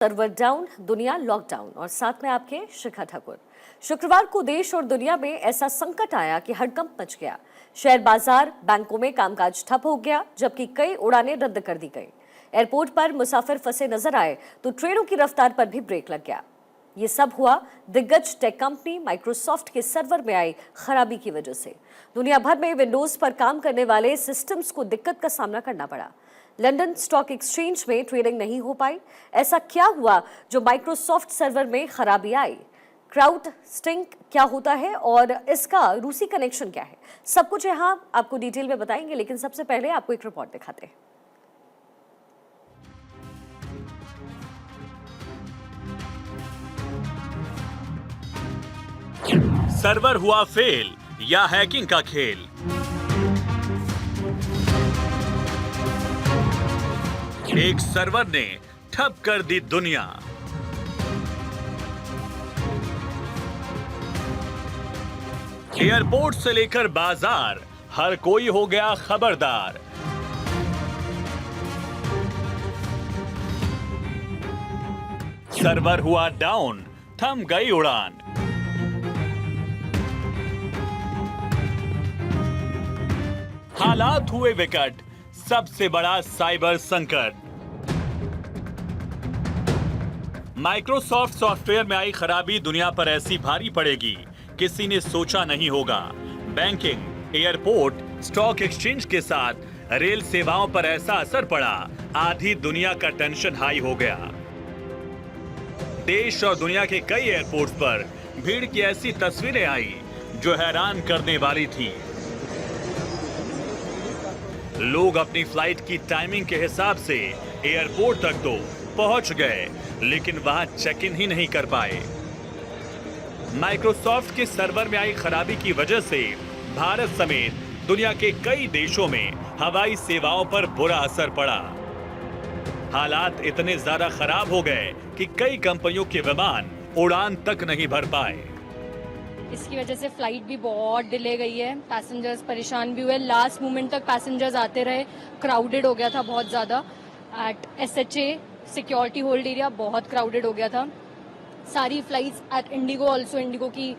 Server down, दुनिया lockdown और साथ में आपके शिखा ठाकुर। शुक्रवार को देश और दुनिया में ऐसा संकट आया कि हड़कंप मच गया। शेयर बाजार, बैंकों में कामकाज ठप हो गया, जबकि कई उड़ानें रद्द कर दी गई। एयरपोर्ट पर मुसाफिर फंसे नजर आए तो ट्रेनों की रफ्तार पर भी ब्रेक लग गया। ये सब हुआ दिग्गज टेक कंपनी माइक्रोसॉफ्ट के सर्वर में आई खराबी की वजह से। दुनिया भर में विंडोज पर काम करने वाले सिस्टम्स को दिक्कत का सामना करना पड़ा। लंदन स्टॉक एक्सचेंज में ट्रेडिंग नहीं हो पाई। ऐसा क्या हुआ जो माइक्रोसॉफ्ट सर्वर में खराबी आई? क्राउड स्टिंग क्या होता है और इसका रूसी कनेक्शन क्या है? सब कुछ यहाँ आपको डिटेल में बताएंगे, लेकिन सबसे पहले आपको एक रिपोर्ट दिखाते हैं। सर्वर हुआ फेल या हैकिंग का खेल? एक सर्वर ने ठप कर दी दुनिया। एयरपोर्ट से लेकर बाजार, हर कोई हो गया खबरदार। सर्वर हुआ डाउन, थम गई उड़ान। हालात हुए विकट, सबसे बड़ा साइबर संकट। माइक्रोसॉफ्ट सॉफ्टवेयर में आई खराबी दुनिया पर ऐसी भारी पड़ेगी, किसी ने सोचा नहीं होगा। बैंकिंग, एयरपोर्ट, स्टॉक एक्सचेंज के साथ रेल सेवाओं पर ऐसा असर पड़ा, आधी दुनिया का टेंशन हाई हो गया। देश और दुनिया के कई एयरपोर्ट्स पर भीड़ की ऐसी तस्वीरें आई जो हैरान करने वाली थी। लोग अपनी फ्लाइट की टाइमिंग के हिसाब से एयरपोर्ट तक तो पहुंच गए, लेकिन वहां चेक इन ही नहीं कर पाए। माइक्रोसॉफ्ट के सर्वर में आई खराबी की वजह से भारत समेत दुनिया के कई देशों में हवाई सेवाओं पर बुरा असर पड़ा। हालात इतने ज्यादा खराब हो गए कि कई कंपनियों के विमान उड़ान तक नहीं भर पाए। इसकी वजह से फ्लाइट भी बहुत डिले गई है, पैसेंजर्स परेशान भी हुए। लास्ट मोमेंट तक पैसेंजर्स आते रहे, क्राउडेड हो गया था बहुत ज़्यादा। At SHA security hold area बहुत क्राउडेड हो गया था। सारी flights at IndiGo also, IndiGo की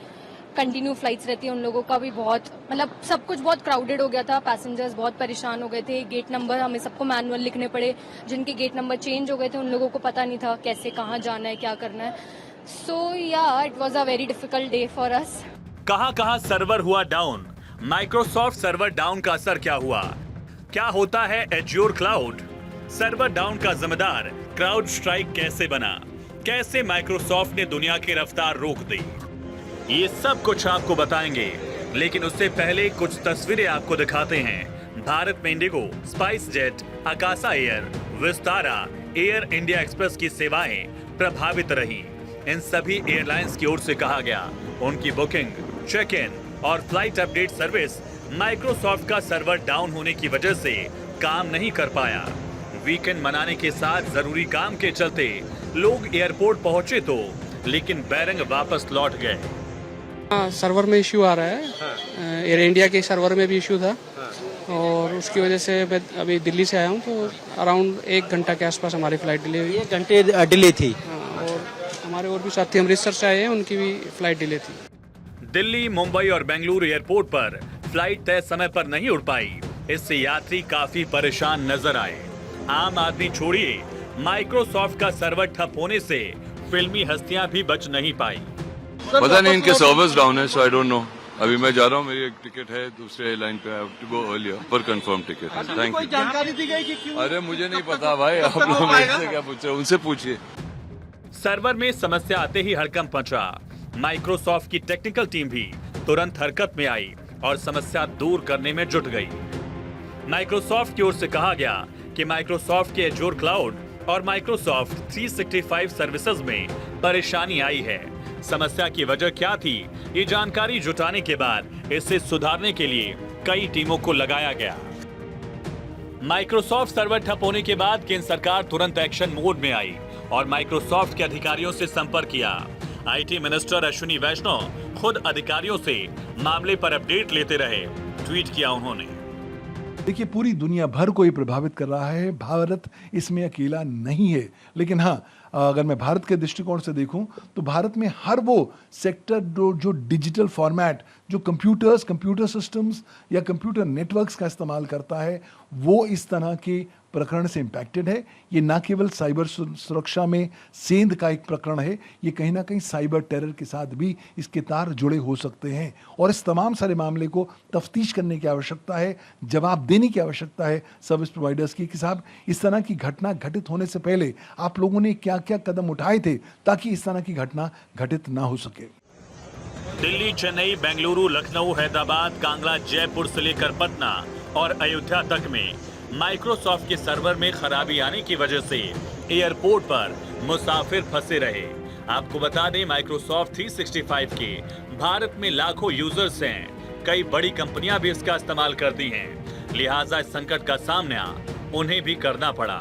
कंटिन्यू फ्लाइट्स रहती है, उन लोगों का भी बहुत, मतलब सब कुछ बहुत क्राउडेड हो गया था। पैसेंजर्स बहुत परेशान हो गए थे। गेट नंबर हमें सबको मैनुअल लिखने पड़े। जिनके गेट नंबर चेंज हो गए थे उन लोगों को पता नहीं था कैसे कहाँ जाना है, क्या करना है। So yeah, it was a very difficult day for us. कहां सर्वर हुआ डाउन? माइक्रोसॉफ्ट सर्वर डाउन का असर क्या हुआ? क्या होता है एज्योर क्लाउड? सर्वर डाउन का जिम्मेदार क्राउड स्ट्राइक कैसे बना? कैसे माइक्रोसॉफ्ट ने दुनिया की रफ्तार रोक दी? ये सब कुछ आपको बताएंगे, लेकिन उससे पहले कुछ तस्वीरें आपको दिखाते हैं। भारत में इंडिगो, स्पाइस जेट, आकाशा एयर, विस्तारा, एयर इंडिया एक्सप्रेस की सेवाएं प्रभावित रही। इन सभी एयरलाइंस की ओर से कहा गया उनकी बुकिंग, चेक इन और फ्लाइट अपडेट सर्विस माइक्रोसॉफ्ट का सर्वर डाउन होने की वजह से काम नहीं कर पाया। वीकेंड मनाने के साथ जरूरी काम के चलते लोग एयरपोर्ट पहुंचे तो, लेकिन बैरंग वापस लौट गए। सर्वर में इश्यू आ रहा है। एयर इंडिया के सर्वर में भी इश्यू था और उसकी वजह से मैं अभी दिल्ली से आया हूँ, तो अराउंड 1 घंटा के आसपास हमारी फ्लाइट डिले हुई। 1 घंटे डिले थी। और हमारे और भी साथी अमृतसर से आए हैं, उनकी भी फ्लाइट डिले थी। दिल्ली, मुंबई और बेंगलुरु एयरपोर्ट पर फ्लाइट तय समय पर नहीं उड़ पाई। इससे यात्री काफी परेशान नजर आए। आम आदमी छोड़िए, माइक्रोसॉफ्ट का सर्वर ठप होने से फिल्मी हस्तियां भी बच नहीं पाई। पता नहीं, इनके सर्वर्स डाउन है, सो आई डोंट नो। अभी मैं जा रहा हूँ, मेरी एक टिकट है दूसरे एयरलाइन पे, I have to go earlier पर कंफर्म टिकट है। Thank you. जानकारी दी गई कि क्यों? अरे मुझे नहीं पता भाई, आप लोग मुझसे क्या पूछ रहे हो, उनसे पूछिए। सर्वर में समस्या आते ही हड़कंप मचा। माइक्रोसॉफ्ट की टेक्निकल टीम भी तुरंत हरकत में आई और समस्या दूर करने में जुट गई। माइक्रोसॉफ्ट की ओर से कहा गया कि माइक्रोसॉफ्ट के एज्योर क्लाउड और माइक्रोसॉफ्ट 365 सर्विसेज में परेशानी आई है। समस्या की वजह क्या थी, ये जानकारी जुटाने के बाद इसे सुधारने के लिए कई टीमों को लगाया गया। माइक्रोसॉफ्ट सर्वर ठप होने के बाद केंद्र सरकार तुरंत एक्शन मोड में आई और माइक्रोसॉफ्ट के अधिकारियों से संपर्क किया। IT मिनिस्टर अश्विनी वैष्णव खुद अधिकारियों से मामले पर अपडेट लेते रहे। ट्वीट किया उन्होंने, देखिए पूरी दुनिया भर को ये प्रभावित कर रहा है, भारत इसमें अकेला नहीं है। लेकिन हाँ, अगर मैं भारत के दृष्टिकोण से देखूं तो भारत में हर वो सेक्टर जो डिजिटल फॉर्मेट, जो कंप्यूटर सिस्टम्स या कंप्यूटर नेटवर्क्स का इस्तेमाल करता है, वो इस तरह के प्रकरण से इम्पैक्टेड है। ये ना केवल साइबर सुरक्षा में सेंध का एक प्रकरण है, ये कहीं ना कहीं साइबर टेरर के साथ भी इसके तार जुड़े हो सकते हैं और इस तमाम सारे मामले को तफ्तीश करने की आवश्यकता है, जवाब देने की आवश्यकता है सर्विस प्रोवाइडर्स की कि साहब इस तरह की घटना घटित होने से पहले आप लोगों ने क्या क्या कदम उठाए थे ताकि इस तरह की घटना घटित ना हो सके। दिल्ली, चेन्नई, बेंगलुरु, लखनऊ, हैदराबाद, कांगड़ा, जयपुर से लेकर पटना और अयोध्या तक में माइक्रोसॉफ्ट के सर्वर में खराबी आने की वजह से एयरपोर्ट पर मुसाफिर फंसे रहे। आपको बता दें, माइक्रोसॉफ्ट 365 के भारत में लाखों यूजर्स हैं। कई बड़ी कंपनियां भी इसका इस्तेमाल करती हैं, लिहाजा इस संकट का सामना उन्हें भी करना पड़ा।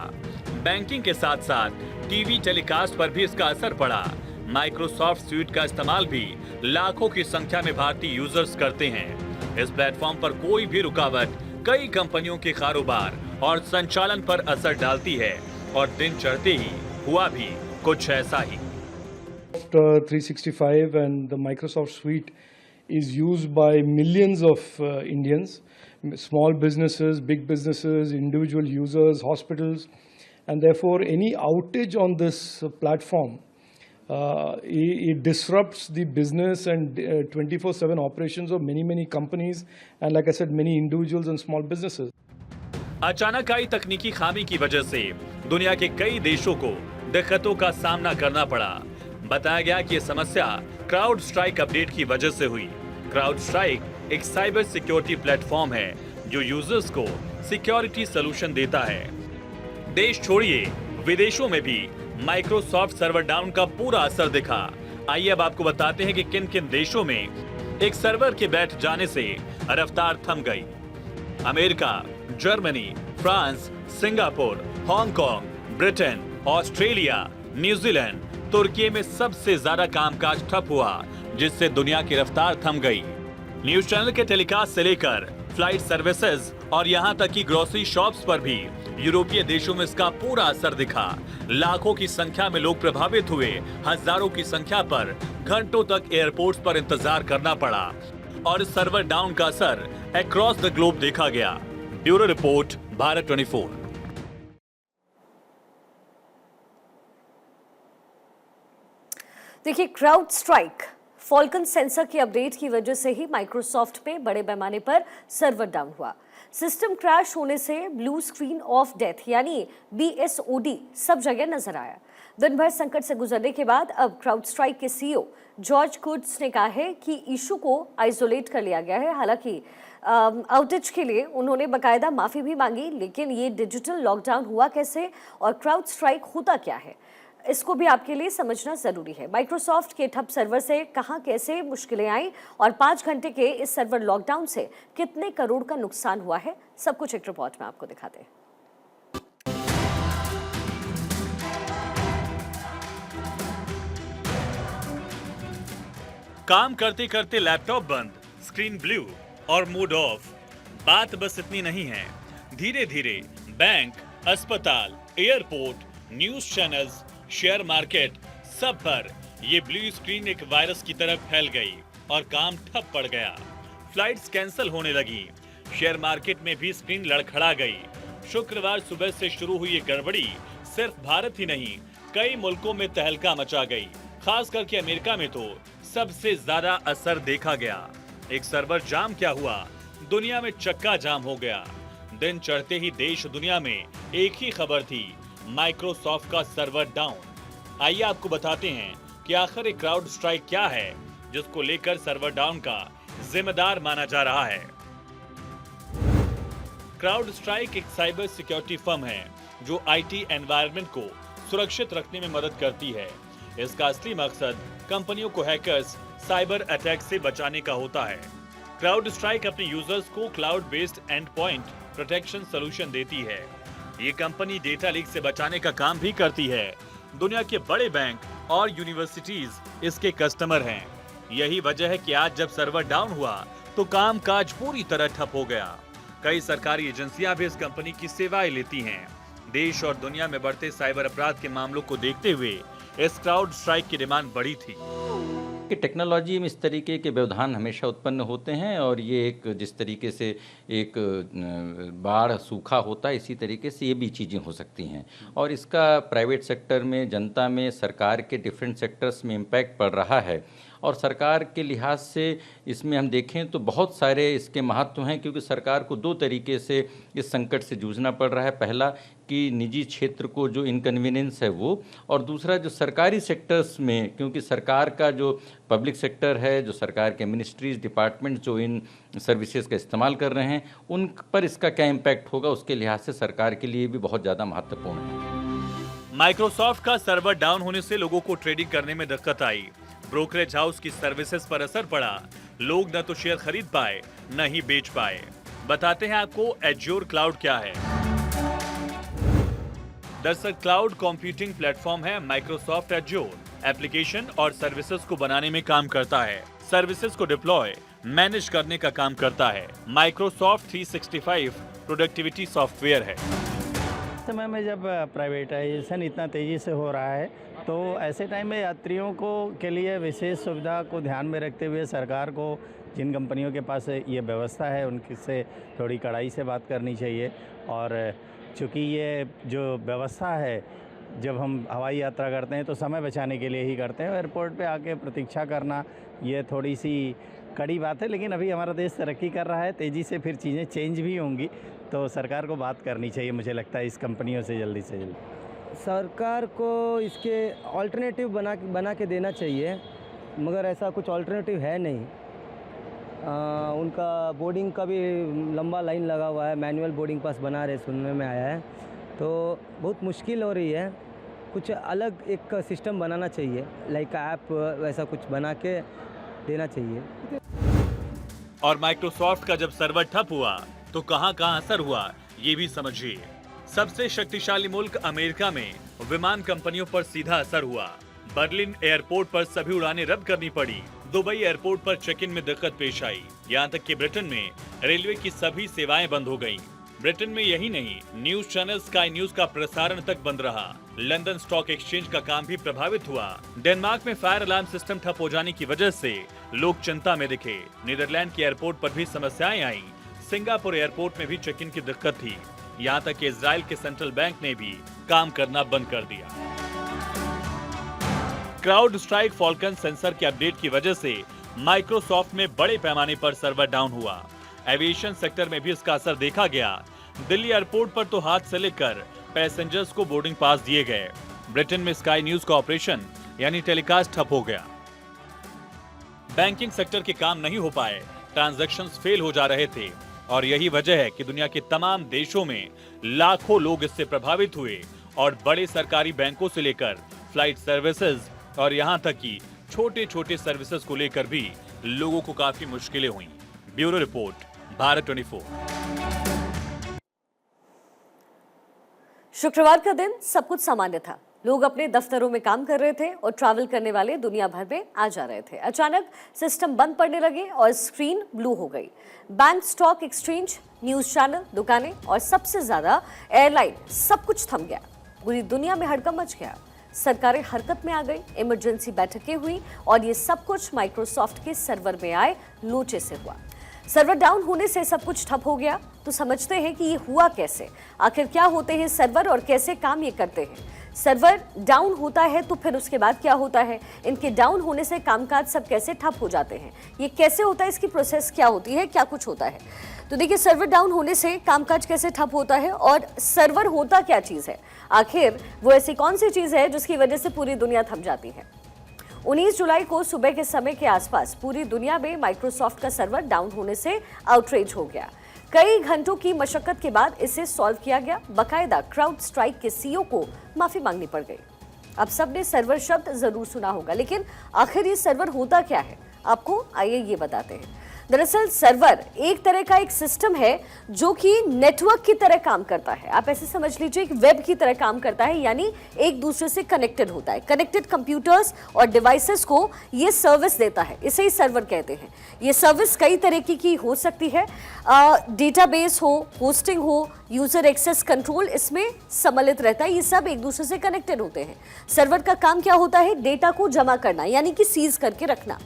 बैंकिंग के साथ साथ टीवी टेलीकास्ट पर भी इसका असर पड़ा। माइक्रोसॉफ्ट स्यूट का इस्तेमाल भी लाखों की संख्या में भारतीय यूजर्स करते हैं। इस प्लेटफॉर्म पर कोई भी रुकावट कई कंपनियों के कारोबार और संचालन पर असर डालती है और दिन चढ़ते ही हुआ भी कुछ ऐसा ही। 365 and the Microsoft suite is used by millions of Indians, small businesses, big businesses, individual users, hospitals, and therefore any outage on this platform it disrupts the business and 24/7 operations of many companies and like I said many individuals and small businesses. अचानक आई तकनीकी खामी की वजह से दुनिया के कई देशों को दिक्कतों का सामना करना पड़ा। बताया गया कि यह समस्या क्राउड स्ट्राइक अपडेट की वजह से हुई। क्राउड स्ट्राइक एक साइबर सिक्योरिटी प्लेटफॉर्म है जो यूजर्स को सिक्योरिटी सॉल्यूशन देता है। देश छोड़िए, विदेशों में भी माइक्रोसॉफ्ट सर्वर डाउन का पूरा असर दिखा। आइए अब आपको बताते हैं कि किन किन देशों में एक सर्वर के बैठ जाने से रफ्तार थम गई। America, Germany, France, Singapore, Hong Kong, Britain, Australia, New Zealand, Turkey में सबसे ज्यादा कामकाज ठप हुआ, जिससे दुनिया की रफ्तार थम गई। न्यूज चैनल के टेलीकास्ट से लेकर फ्लाइट सर्विसेज और यहां तक कि ग्रोसरी शॉप्स पर भी यूरोपीय देशों में इसका पूरा असर दिखा। लाखों की संख्या में लोग प्रभावित हुए, हजारों की संख्या पर घंटों तक एयरपोर्ट्स पर इंतजार करना पड़ा और इस सर्वर डाउन का असर अक्रॉस द ग्लोब देखा गया। Bureau report, Bharat 24। देखिए, क्राउड स्ट्राइक फॉल्कन सेंसर की अपडेट की वजह से ही माइक्रोसॉफ्ट पे बड़े पैमाने पर सर्वर डाउन हुआ। सिस्टम क्रैश होने से ब्लू स्क्रीन ऑफ डेथ यानी BSOD सब जगह नजर आया। दिन भर संकट से गुजरने के बाद अब क्राउड स्ट्राइक के CEO जॉर्ज कुर्ट्स ने कहा है कि इशू को आइसोलेट कर लिया गया है। हालांकि आउटेज के लिए उन्होंने बाकायदा माफी भी मांगी, लेकिन ये डिजिटल लॉकडाउन हुआ कैसे और क्राउड स्ट्राइक होता क्या है, इसको भी आपके लिए समझना जरूरी है। माइक्रोसॉफ्ट के ठप सर्वर से कहां कैसे मुश्किलें आई और 5 घंटे के इस सर्वर लॉकडाउन से कितने करोड़ का नुकसान हुआ है, सब कुछ एक रिपोर्ट में आपको दिखाते हैं। काम करते करते लैपटॉप बंद, स्क्रीन ब्लू और मूड ऑफ। बात बस इतनी नहीं है, धीरे धीरे बैंक, अस्पताल, airport, news channels, share market, सब पर ये ब्लू स्क्रीन एक वायरस की तरह फैल गई और काम ठप पड़ गया। फ्लाइट्स कैंसिल होने लगी, शेयर मार्केट में भी स्क्रीन लड़खड़ा गई। शुक्रवार सुबह से शुरू हुई ये गड़बड़ी सिर्फ भारत ही नहीं, कई मुल्कों में तहलका मचा गई। खास करके अमेरिका में तो सबसे ज्यादा असर देखा गया। एक सर्वर जाम क्या हुआ, दुनिया में चक्का जाम हो गया। दिन चढ़ते ही देश दुनिया में एक ही खबर थी, माइक्रोसॉफ्ट का सर्वर डाउन। आइए आपको बताते हैं कि आखिर एक क्राउड स्ट्राइक क्या है जिसको लेकर सर्वर डाउन का जिम्मेदार माना जा रहा है। क्राउड स्ट्राइक एक साइबर सिक्योरिटी फर्म है जो IT एनवायरनमेंट को सुरक्षित रखने में मदद करती है। इसका असली मकसद कंपनियों को हैकर्स, साइबर अटैक से बचाने का होता है। क्राउड स्ट्राइक अपने यूजर्स को cloud based and point protection solution देती है। ये कंपनी डेटा लीक से बचाने का काम भी करती है। दुनिया के बड़े बैंक और यूनिवर्सिटीज इसके कस्टमर हैं। यही वजह है कि आज जब सर्वर डाउन हुआ तो कामकाज पूरी तरह ठप हो गया। कई सरकारी एजेंसियां भी इस कंपनी की सेवाएं लेती हैं। देश और दुनिया में बढ़ते साइबर अपराध के मामलों को देखते हुए इस क्राउड स्ट्राइक की डिमांड बढ़ी थी। कि टेक्नोलॉजी में इस तरीके के व्यवधान हमेशा उत्पन्न होते हैं और ये एक जिस तरीके से एक बाढ़ सूखा होता है, इसी तरीके से ये भी चीज़ें हो सकती हैं और इसका प्राइवेट सेक्टर में, जनता में, सरकार के डिफरेंट सेक्टर्स में इम्पैक्ट पड़ रहा है। और सरकार के लिहाज से इसमें हम देखें तो बहुत सारे इसके महत्व हैं, क्योंकि सरकार को दो तरीके से इस संकट से जूझना पड़ रहा है। पहला कि निजी क्षेत्र को जो इनकन्वीनियंस है वो, और दूसरा जो सरकारी सेक्टर्स में, क्योंकि सरकार का जो पब्लिक सेक्टर है, जो सरकार के मिनिस्ट्रीज, डिपार्टमेंट जो इन सर्विसेज का इस्तेमाल कर रहे हैं, उन पर इसका क्या इम्पैक्ट होगा, उसके लिहाज से सरकार के लिए भी बहुत ज़्यादा महत्वपूर्ण है। माइक्रोसॉफ्ट का सर्वर डाउन होने से लोगों को ट्रेडिंग करने में दिक्कत आई। ब्रोकरेज हाउस की सर्विसेज पर असर पड़ा। लोग न तो शेयर खरीद पाए, न ही बेच पाए। बताते हैं आपको एज्योर क्लाउड क्या है। दरअसल क्लाउड कंप्यूटिंग प्लेटफॉर्म है माइक्रोसॉफ्ट एज्योर। एप्लीकेशन और सर्विसेज को बनाने में काम करता है। सर्विसेज को डिप्लॉय, मैनेज करने का काम करता है। माइक्रोसॉफ्ट 365 प्रोडक्टिविटी सॉफ्टवेयर है। समय में जब प्राइवेटाइजेशन इतना तेज़ी से हो रहा है, तो ऐसे टाइम में यात्रियों को के लिए विशेष सुविधा को ध्यान में रखते हुए सरकार को जिन कंपनियों के पास ये व्यवस्था है उनसे थोड़ी कड़ाई से बात करनी चाहिए। और चूँकि ये जो व्यवस्था है, जब हम हवाई यात्रा करते हैं तो समय बचाने के लिए ही करते हैं। एयरपोर्ट पे आके प्रतीक्षा करना ये थोड़ी सी कड़ी बात है, लेकिन अभी हमारा देश तरक्की कर रहा है, तेज़ी से फिर चीज़ें चेंज भी होंगी, तो सरकार को बात करनी चाहिए, मुझे लगता है, इस कंपनियों से जल्दी से जल्दी। सरकार को इसके ऑल्टरनेटिव बना के देना चाहिए, मगर ऐसा कुछ ऑल्टरनेटिव है नहीं। उनका बोर्डिंग का भी लंबा लाइन लगा हुआ है, मैनुअल बोर्डिंग पास बना रहे, सुनने में आया है, तो बहुत मुश्किल हो रही है। कुछ अलग एक सिस्टम बनाना चाहिए, लाइक ऐप वैसा कुछ बना के देना चाहिए। और माइक्रोसॉफ्ट का जब सर्वर ठप हुआ तो कहां असर हुआ, ये भी समझिए। सबसे शक्तिशाली मुल्क अमेरिका में विमान कंपनियों पर सीधा असर हुआ। बर्लिन एयरपोर्ट पर सभी उड़ानें रद्द करनी पड़ी। दुबई एयरपोर्ट पर चेक इन में दिक्कत पेश आई। यहाँ तक कि ब्रिटेन में रेलवे की सभी सेवाएं बंद हो गईं। ब्रिटेन में यही नहीं, न्यूज चैनल स्काई न्यूज का प्रसारण तक बंद रहा। लंदन स्टॉक एक्सचेंज का काम भी प्रभावित हुआ। डेनमार्क में फायर अलार्म सिस्टम ठप हो जाने की वजह से लोग चिंता में दिखे। नीदरलैंड के एयरपोर्ट पर भी समस्याएं आईं। सिंगापुर एयरपोर्ट में भी चेक इन की दिक्कत थी। यहाँ तक कि इजराइल के सेंट्रल बैंक ने भी काम करना बंद कर दिया। क्राउड स्ट्राइक फॉल्कन सेंसर के अपडेट की वजह से माइक्रोसॉफ्ट में बड़े पैमाने पर सर्वर डाउन हुआ। एविएशन सेक्टर में भी इसका असर देखा गया। दिल्ली एयरपोर्ट पर तो हाथ से लेकर पैसेंजर्स को बोर्डिंग पास दिए गए। ब्रिटेन में स्काई न्यूज का ऑपरेशन यानी टेलीकास्ट ठप हो गया। बैंकिंग सेक्टर के काम नहीं हो पाए, ट्रांजैक्शंस फेल हो जा रहे थे और यही वजह है कि दुनिया के तमाम देशों में लाखों लोग इससे प्रभावित हुए और बड़े सरकारी बैंकों से लेकर फ्लाइट सर्विसेज और यहां तक कि छोटे छोटे सर्विसेज को लेकर भी लोगों को काफी मुश्किलें हुई। Bureau report, Bharat 24। शुक्रवार का दिन सब कुछ सामान्य था। लोग अपने दफ्तरों में काम कर रहे थे और ट्रैवल करने वाले दुनिया भर में आ जा रहे थे। अचानक सिस्टम बंद पड़ने लगे और स्क्रीन ब्लू हो गई। Bank, stock exchange, news channel, दुकानें और सबसे ज्यादा एयरलाइन, सब कुछ थम गया। पूरी दुनिया में हड़कंप मच गया। सरकारें हरकत में आ गई, इमरजेंसी बैठकें हुई और ये सब कुछ माइक्रोसॉफ्ट के सर्वर में आए लोचे से हुआ। सर्वर डाउन होने से सब कुछ ठप हो गया। तो समझते हैं कि ये हुआ कैसे, आखिर क्या होते हैं सर्वर और कैसे काम ये करते हैं। सर्वर डाउन होता है तो फिर उसके बाद क्या होता है, इनके डाउन होने से कामकाज सब कैसे ठप हो जाते हैं, ये कैसे होता है, इसकी प्रोसेस क्या होती है, क्या कुछ होता है। तो देखिए, सर्वर डाउन होने से कामकाज कैसे ठप होता है और सर्वर होता क्या चीज़ है, आखिर वो ऐसी कौन सी चीज़ है जिसकी वजह से पूरी दुनिया थम जाती है। 19 जुलाई को सुबह के समय के आसपास पूरी दुनिया में माइक्रोसॉफ्ट का सर्वर डाउन होने से आउटरीच हो गया। कई घंटों की मशक्कत के बाद इसे सॉल्व किया गया। बकायदा क्राउड स्ट्राइक के सीईओ को माफी मांगनी पड़ गई। अब सबने सर्वर शब्द जरूर सुना होगा, लेकिन आखिर ये सर्वर होता क्या है, आपको आइए ये बताते हैं। दरअसल सर्वर एक तरह का एक सिस्टम है जो कि नेटवर्क की तरह काम करता है। आप ऐसे समझ लीजिए कि वेब की तरह काम करता है, यानी एक दूसरे से कनेक्टेड होता है। कनेक्टेड कंप्यूटर्स और डिवाइसेस को ये सर्विस देता है, इसे ही सर्वर कहते हैं। ये सर्विस कई तरह की हो सकती है, डेटाबेस हो, होस्टिंग हो, यूजर एक्सेस कंट्रोल इसमें सम्मिलित रहता है। ये सब एक दूसरे से कनेक्टेड होते हैं। सर्वर का काम क्या होता है? डेटा को जमा करना, यानी कि सीज करके रखना।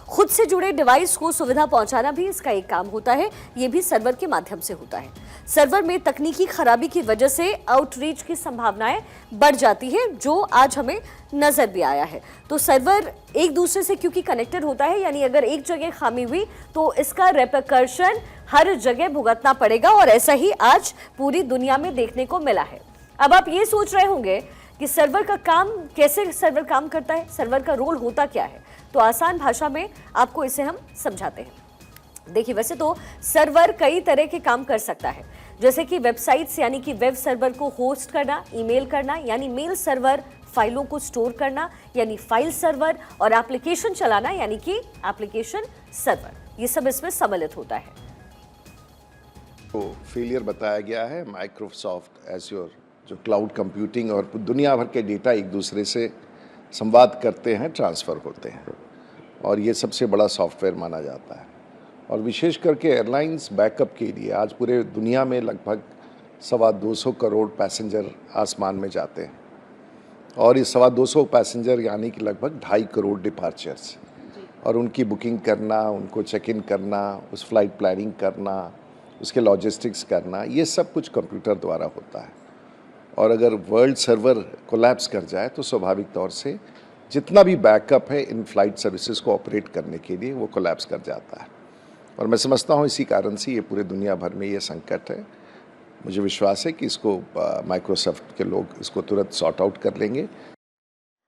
खुद से जुड़े डिवाइस को सुविधा पहुंचाना भी इसका एक काम होता है, ये भी सर्वर के माध्यम से होता है। सर्वर में तकनीकी खराबी की वजह से आउटरीच की संभावनाएं बढ़ जाती है, जो आज हमें नजर भी आया है। तो सर्वर एक दूसरे से क्योंकि कनेक्टेड होता है, यानी अगर एक जगह खामी हुई तो इसका रेपरकर्शन हर जगह भुगतना पड़ेगा, और ऐसा ही आज पूरी दुनिया में देखने को मिला है। अब आप ये सोच रहे होंगे कि सर्वर का काम कैसे सर्वर काम करता है, सर्वर का रोल होता क्या है, तो आसान भाषा में आपको इसे हम समझाते हैं। देखिए, वैसे तो सर्वर कई तरह के काम कर सकता है, जैसे कि वेबसाइट्स यानी कि वेब सर्वर को होस्ट करना, ईमेल करना यानी मेल सर्वर, फाइलों को स्टोर करना यानी फाइल सर्वर, और एप्लीकेशन चलाना यानी कि एप्लीकेशन सर्वर। ये सब इसमें सम्मिलित होता है। तो फेलियर बताया गया है माइक्रोसॉफ्ट एज्योर, जो क्लाउड कंप्यूटिंग और दुनिया भर के डेटा एक दूसरे से संवाद करते हैं, ट्रांसफ़र होते हैं, और ये सबसे बड़ा सॉफ्टवेयर माना जाता है। और विशेष करके एयरलाइंस बैकअप के लिए आज पूरे दुनिया में लगभग 225 करोड़ पैसेंजर आसमान में जाते हैं, और ये 225 पैसेंजर यानी कि लगभग 2.5 करोड़ डिपार्चर्स, और उनकी बुकिंग करना, उनको चेक इन करना, उस फ्लाइट प्लानिंग करना, उसके लॉजिस्टिक्स करना, ये सब कुछ कंप्यूटर द्वारा होता है। और अगर वर्ल्ड सर्वर कोलैप्स कर जाए तो स्वाभाविक तौर से जितना भी बैकअप है इन फ्लाइट सर्विसेज को ऑपरेट करने के लिए, वो कोलैप्स कर जाता है। और मैं समझता हूँ इसी कारण से ये पूरे दुनिया भर में ये संकट है। मुझे विश्वास है कि इसको माइक्रोसॉफ्ट के लोग इसको तुरंत सॉर्ट आउट कर लेंगे।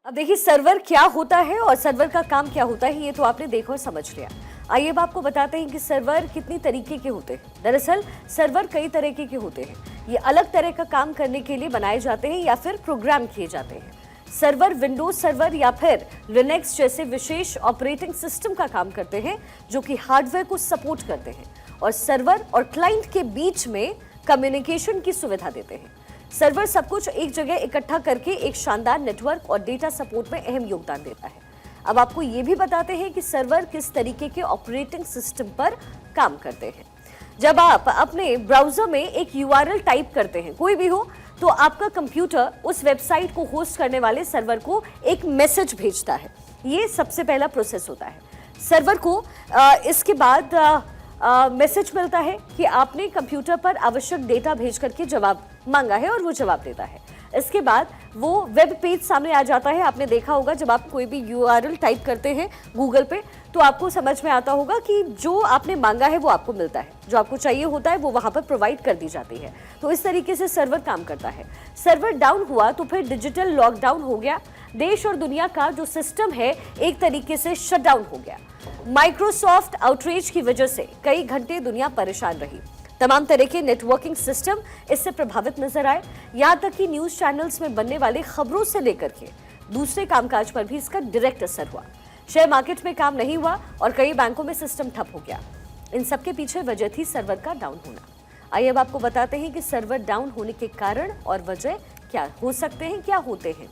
अब देखिए, सर्वर क्या होता है और सर्वर का काम क्या होता है, ये तो आपने देखा और समझ लिया। आइए अब आपको बताते हैं कि सर्वर कितनी तरीके के होते हैं। दरअसल सर्वर कई तरीके के होते हैं। ये अलग तरह का काम करने के लिए बनाए जाते हैं या फिर प्रोग्राम किए जाते हैं। सर्वर विंडोज सर्वर या फिर लिनक्स जैसे विशेष ऑपरेटिंग सिस्टम का काम करते हैं, जो कि हार्डवेयर को सपोर्ट करते हैं और सर्वर और क्लाइंट के बीच में कम्युनिकेशन की सुविधा देते हैं। सर्वर सब कुछ एक जगह इकट्ठा करके एक शानदार नेटवर्क और डेटा सपोर्ट में अहम योगदान देता है। अब आपको ये भी बताते हैं कि सर्वर किस तरीके के ऑपरेटिंग सिस्टम पर काम करते हैं। जब आप अपने ब्राउजर में एक URL टाइप करते हैं, कोई भी हो, तो आपका कंप्यूटर उस वेबसाइट को होस्ट करने वाले सर्वर को एक मैसेज भेजता है। ये सबसे पहला प्रोसेस होता है। सर्वर को इसके बाद मैसेज मिलता है कि आपने कंप्यूटर पर आवश्यक डेटा भेज करके जवाब मांगा है, और वो जवाब देता है। इसके बाद वो वेब पेज सामने आ जाता है। आपने देखा होगा जब आप कोई भी URL टाइप करते हैं गूगल पे, तो आपको समझ में आता होगा कि जो आपने मांगा है वो आपको मिलता है, जो आपको चाहिए होता है वो वहां पर प्रोवाइड कर दी जाती है। तो इस तरीके से सर्वर काम करता है। सर्वर डाउन हुआ तो फिर डिजिटल लॉकडाउन हो गया। देश और दुनिया का जो सिस्टम है एक तरीके से शटडाउन हो गया। माइक्रोसॉफ्ट आउटरीच की वजह से कई घंटे दुनिया परेशान रही। तमाम तरह के नेटवर्किंग सिस्टम इससे प्रभावित नजर आए। यहाँ तक कि न्यूज चैनल्स में बनने वाले खबरों से लेकर के दूसरे कामकाज पर भी इसका डायरेक्ट असर हुआ। शेयर मार्केट में काम नहीं हुआ और कई बैंकों में सिस्टम ठप हो गया। इन सबके पीछे वजह थी सर्वर का डाउन होना। आइए अब आपको बताते हैं कि सर्वर डाउन होने के कारण और वजह क्या हो सकते हैं, क्या होते हैं।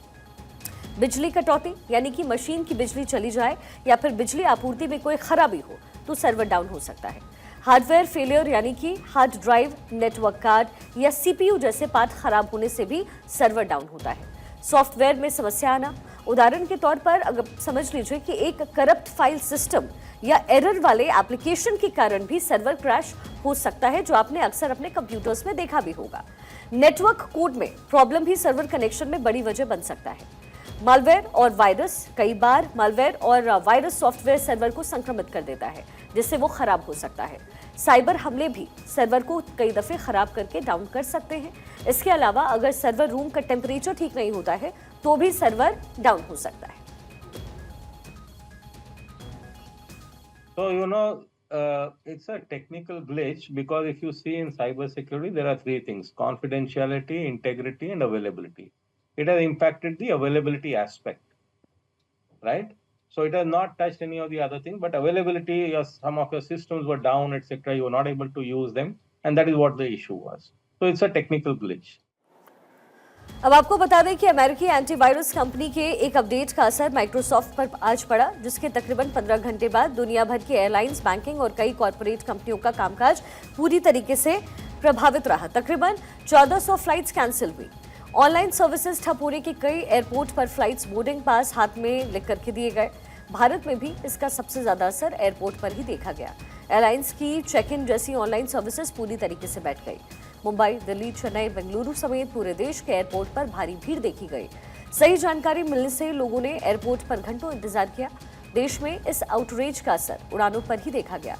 बिजली कटौती यानी कि मशीन की बिजली चली जाए या फिर बिजली आपूर्ति में कोई खराबी हो तो सर्वर डाउन हो सकता है। हार्डवेयर फेलियर यानी कि हार्ड ड्राइव, नेटवर्क कार्ड या CPU जैसे पार्ट खराब होने से भी सर्वर डाउन होता है। सॉफ्टवेयर में समस्या आना, उदाहरण के तौर पर अगर समझ लीजिए कि एक करप्ट फाइल सिस्टम या एरर वाले एप्लीकेशन के कारण भी सर्वर क्रैश हो सकता है, जो आपने अक्सर अपने कंप्यूटर्स में देखा भी होगा। नेटवर्क कोड में प्रॉब्लम भी सर्वर कनेक्शन में बड़ी वजह बन सकता है। मालवेयर और वायरस, कई बार मालवेयर और वायरस सॉफ्टवेयर सर्वर को संक्रमित कर देता है, जिससे वो खराब हो सकता है। साइबर हमले भी सर्वर को कई दफे खराब करके डाउन कर सकते हैं। इसके अलावा अगर सर्वर रूम का टेम्परेचर ठीक नहीं होता है तो भी सर्वर डाउन हो सकता है। So, it's a technical glitch because if you see in cybersecurity, there are three things: confidentiality, integrity, and availability. It has impacted the availability aspect, right? So it has not touched any of the other things, but availability, some of your systems were down, etc. You were not able to use them, and that is what the issue was. So it's a technical glitch. अब आपको बता दें कि अमेरिकी antivirus company के एक update का असर माइक्रोसॉफ्ट पर आज पड़ा, जिसके तकरीबन 15 घंटे बाद दुनिया भर की एयरलाइंस, बैंकिंग और कई कॉरपोरेट कंपनियों का कामकाज पूरी तरीके से प्रभावित रहा। तकरीबन 1400 फ्लाइट्स कैंसिल हुई। ऑनलाइन सर्विसेज ठप होने के कई एयरपोर्ट पर फ्लाइट्स बोर्डिंग पास हाथ में लिख करके दिए गए। भारत में भी इसका सबसे ज्यादा असर एयरपोर्ट पर ही देखा गया। एयरलाइंस की चेक इन जैसी ऑनलाइन सर्विसेज पूरी तरीके से बैठ गई। मुंबई, दिल्ली, चेन्नई, बेंगलुरु समेत पूरे देश के एयरपोर्ट पर भारी भीड़ देखी गई। सही जानकारी मिलने से लोगों ने एयरपोर्ट पर घंटों इंतजार किया। देश में इस आउटरीच का असर उड़ानों पर ही देखा गया।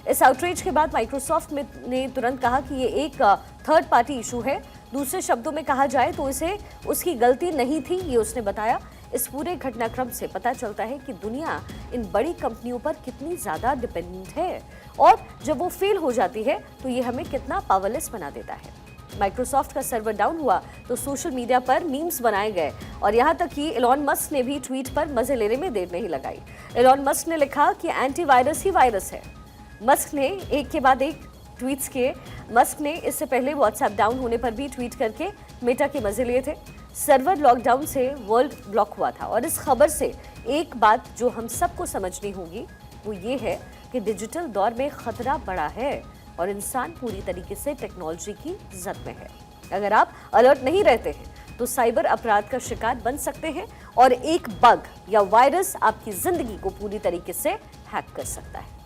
इस आउटरीच के बाद माइक्रोसॉफ्ट ने तुरंत कहा कि ये एक थर्ड पार्टी इशू है। दूसरे शब्दों में कहा जाए तो इसे उसकी गलती नहीं थी, ये उसने बताया। इस पूरे घटनाक्रम से पता चलता है कि दुनिया इन बड़ी कंपनियों पर कितनी ज्यादा डिपेंडेंट है और जब वो फेल हो जाती है तो ये हमें कितना पावरलेस बना देता है। माइक्रोसॉफ्ट का सर्वर डाउन हुआ तो सोशल मीडिया पर मीम्स बनाए गए और यहाँ तक कि एलॉन मस्क ने भी ट्वीट पर मजे लेने में देर नहीं लगाई। एलॉन मस्क ने लिखा कि एंटीवायरस ही वायरस है। मस्क ने एक के बाद एक ट्वीट्स किए। मस्क ने इससे पहले व्हाट्सएप डाउन होने पर भी ट्वीट करके मेटा के मजे लिए थे। सर्वर लॉकडाउन से वर्ल्ड ब्लॉक हुआ था और इस खबर से एक बात जो हम सबको समझनी होगी वो ये है कि डिजिटल दौर में खतरा बड़ा है और इंसान पूरी तरीके से टेक्नोलॉजी की जद में है। अगर आप अलर्ट नहीं रहते हैं तो साइबर अपराध का शिकार बन सकते हैं और एक बग या वायरस आपकी जिंदगी को पूरी तरीके से हैक कर सकता है।